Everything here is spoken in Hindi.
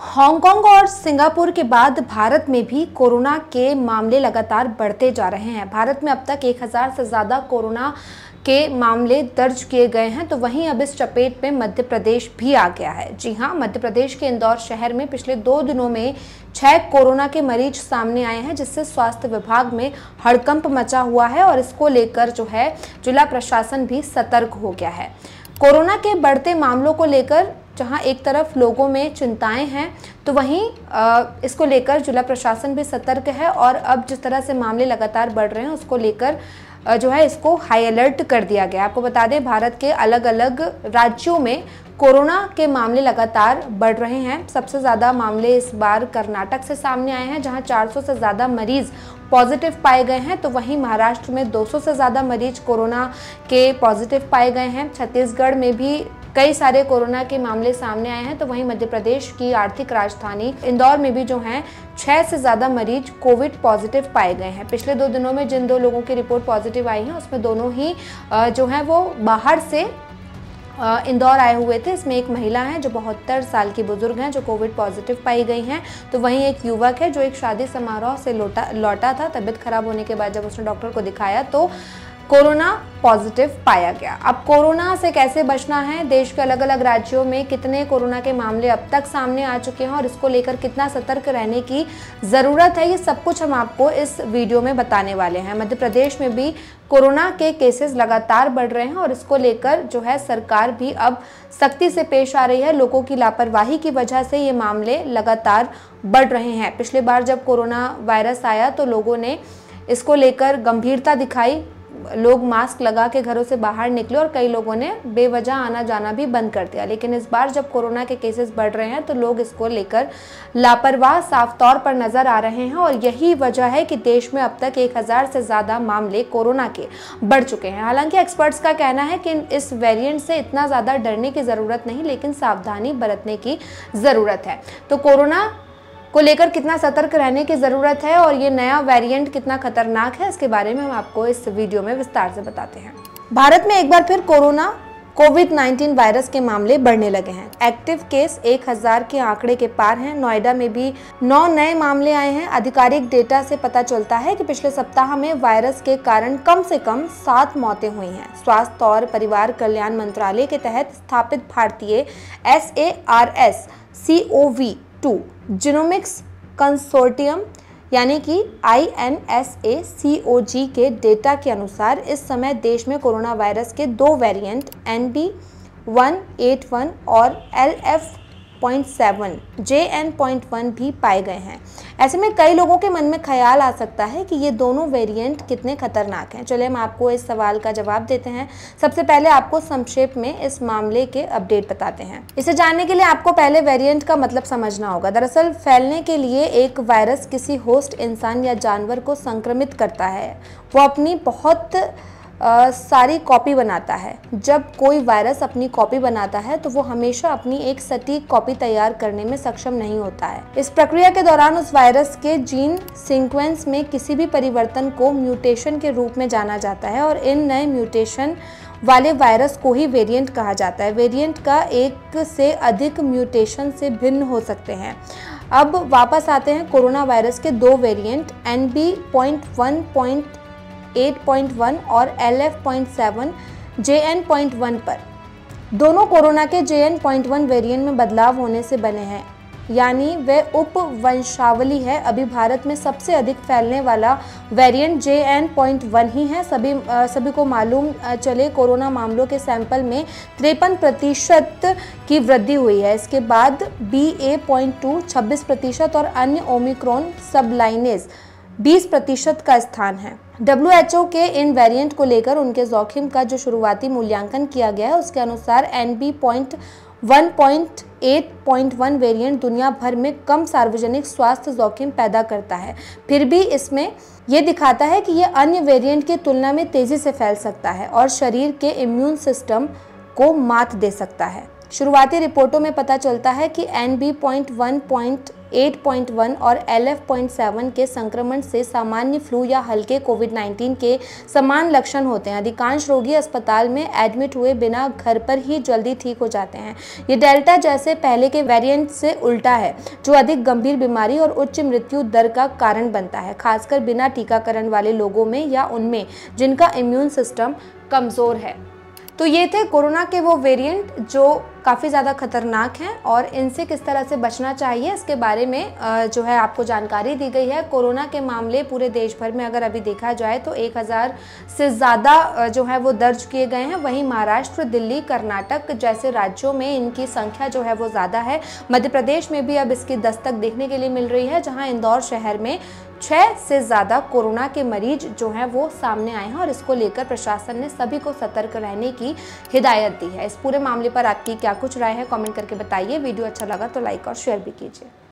हांगकांग और सिंगापुर के बाद भारत में भी कोरोना के मामले लगातार बढ़ते जा रहे हैं। भारत में अब तक 1000 से ज़्यादा कोरोना के मामले दर्ज किए गए हैं, तो वहीं अब इस चपेट में मध्य प्रदेश भी आ गया है। जी हां, मध्य प्रदेश के इंदौर शहर में पिछले 2 दिनों में 6 कोरोना के मरीज सामने आए हैं, जिससे स्वास्थ्य विभाग में हड़कंप मचा हुआ है और इसको लेकर जो है जिला प्रशासन भी सतर्क हो गया है। कोरोना के बढ़ते मामलों को लेकर जहां एक तरफ लोगों में चिंताएं हैं, तो वहीं इसको लेकर जिला प्रशासन भी सतर्क है और अब जिस तरह से मामले लगातार बढ़ रहे हैं उसको लेकर जो है इसको हाई अलर्ट कर दिया गया। आपको बता दें, भारत के अलग अलग राज्यों में कोरोना के मामले लगातार बढ़ रहे हैं। सबसे ज़्यादा मामले इस बार कर्नाटक से सामने आए हैं, जहां 400 से ज़्यादा मरीज पॉजिटिव पाए गए हैं, तो वहीं महाराष्ट्र में 200 से ज़्यादा मरीज कोरोना के पॉजिटिव पाए गए हैं। छत्तीसगढ़ में भी कई सारे कोरोना के मामले सामने आए हैं, तो वहीं मध्य प्रदेश की आर्थिक राजधानी इंदौर में भी जो हैं 6 से ज़्यादा मरीज कोविड पॉजिटिव पाए गए हैं। पिछले 2 दिनों में जिन 2 लोगों की रिपोर्ट पॉजिटिव आई है, उसमें दोनों ही जो हैं वो बाहर से इंदौर आए हुए थे। इसमें एक महिला है जो 72 साल की बुजुर्ग हैं, जो कोविड पॉजिटिव पाई गई हैं, तो वहीं एक युवक है जो एक शादी समारोह से लौटा था। तबीयत खराब होने के बाद जब उसने डॉक्टर को दिखाया तो कोरोना पॉजिटिव पाया गया। अब कोरोना से कैसे बचना है, देश के अलग अलग राज्यों में कितने कोरोना के मामले अब तक सामने आ चुके हैं और इसको लेकर कितना सतर्क रहने की ज़रूरत है, ये सब कुछ हम आपको इस वीडियो में बताने वाले हैं। मध्य प्रदेश में भी कोरोना के केसेस लगातार बढ़ रहे हैं और इसको लेकर जो है सरकार भी अब सख्ती से पेश आ रही है। लोगों की लापरवाही की वजह से ये मामले लगातार बढ़ रहे हैं। पिछली बार जब कोरोना वायरस आया तो लोगों ने इसको लेकर गंभीरता दिखाई, लोग मास्क लगा के घरों से बाहर निकले और कई लोगों ने बेवजह आना जाना भी बंद कर दिया। लेकिन इस बार जब कोरोना के केसेस बढ़ रहे हैं तो लोग इसको लेकर लापरवाह साफ तौर पर नजर आ रहे हैं और यही वजह है कि देश में अब तक 1000 से ज़्यादा मामले कोरोना के बढ़ चुके हैं। हालांकि एक्सपर्ट्स का कहना है कि इस वेरिएंट से इतना ज़्यादा डरने की ज़रूरत नहीं, लेकिन सावधानी बरतने की ज़रूरत है। तो कोरोना को लेकर कितना सतर्क रहने की ज़रूरत है और ये नया वेरिएंट कितना खतरनाक है, इसके बारे में हम आपको इस वीडियो में विस्तार से बताते हैं। भारत में एक बार फिर कोविड-19 वायरस के मामले बढ़ने लगे हैं। एक्टिव केस 1000 के आंकड़े के पार हैं। नोएडा में भी 9 नए मामले आए हैं। आधिकारिक डेटा से पता चलता है कि पिछले सप्ताह में वायरस के कारण कम से कम 7 मौतें हुई हैं। स्वास्थ्य और परिवार कल्याण मंत्रालय के तहत स्थापित भारतीय SARS-CoV-2 जीनोमिक्स कंसोर्टियम यानी कि INSA-CoG के डेटा के अनुसार इस समय देश में कोरोना वायरस के 2 वेरिएंट NB.181 और LF.7 JN.1 भी पाए गए हैं। ऐसे में कई लोगों के मन में ख्याल आ सकता है कि ये दोनों वेरिएंट कितने खतरनाक हैं। चलिए हम आपको इस सवाल का जवाब देते हैं। सबसे पहले आपको संक्षेप में इस मामले के अपडेट बताते हैं। इसे जानने के लिए आपको पहले वेरिएंट का मतलब समझना होगा। दरअसल फैलने के लिए एक वायरस किसी होस्ट इंसान या जानवर को संक्रमित करता है, वो अपनी बहुत सारी कॉपी बनाता है। जब कोई वायरस अपनी कॉपी बनाता है तो वो हमेशा अपनी एक सटीक कॉपी तैयार करने में सक्षम नहीं होता है। इस प्रक्रिया के दौरान उस वायरस के जीन सीक्वेंस में किसी भी परिवर्तन को म्यूटेशन के रूप में जाना जाता है और इन नए म्यूटेशन वाले वायरस को ही वेरिएंट कहा जाता है। वेरिएंट का एक से अधिक म्यूटेशन से भिन्न हो सकते हैं। अब वापस आते हैं कोरोना वायरस के 2 वेरिएंट NB.1.8.1 और LF.7 JN.1 पर। दोनों कोरोना के JN.1 वेरिएंट में बदलाव होने से बने हैं, यानी वे उपवंशावली है। अभी भारत में सबसे अधिक फैलने वाला वेरिएंट JN.1 ही है। सभी को मालूम चले, कोरोना मामलों के सैंपल में 53% की वृद्धि हुई है। इसके बाद BA.2 26% और अन्य ओमिक्रॉन सबलाइनेज 20% का स्थान है। WHO के इन वेरिएंट को लेकर उनके जोखिम का जो शुरुआती मूल्यांकन किया गया है, उसके अनुसार NB.1.8.1 वेरिएंट दुनिया भर में कम सार्वजनिक स्वास्थ्य जोखिम पैदा करता है। फिर भी इसमें ये दिखाता है कि ये अन्य वेरिएंट की तुलना में तेज़ी से फैल सकता है और शरीर के इम्यून सिस्टम को मात दे सकता है। शुरुआती रिपोर्टों में पता चलता है कि NB.1.8 8.1 और LF.7 के संक्रमण से सामान्य फ्लू या हल्के कोविड-19 के समान लक्षण होते हैं। अधिकांश रोगी अस्पताल में एडमिट हुए बिना घर पर ही जल्दी ठीक हो जाते हैं। ये डेल्टा जैसे पहले के वेरिएंट से उल्टा है, जो अधिक गंभीर बीमारी और उच्च मृत्यु दर का कारण बनता है, खासकर बिना टीकाकरण वाले लोगों में या उनमें जिनका इम्यून सिस्टम कमज़ोर है। तो ये थे कोरोना के वो वेरिएंट जो काफ़ी ज़्यादा खतरनाक हैं और इनसे किस तरह से बचना चाहिए, इसके बारे में जो है आपको जानकारी दी गई है। कोरोना के मामले पूरे देश भर में अगर अभी देखा जाए तो 1000 से ज़्यादा जो है वो दर्ज किए गए हैं। वहीं महाराष्ट्र, दिल्ली, कर्नाटक जैसे राज्यों में इनकी संख्या जो है वो ज़्यादा है। मध्य प्रदेश में भी अब इसकी दस्तक देखने के लिए मिल रही है, जहाँ इंदौर शहर में 6 से ज़्यादा कोरोना के मरीज जो हैं वो सामने आए हैं और इसको लेकर प्रशासन ने सभी को सतर्क रहने की हिदायत दी है। इस पूरे मामले पर आपकी क्या कुछ राय है, कमेंट करके बताइए। वीडियो अच्छा लगा तो लाइक और शेयर भी कीजिए।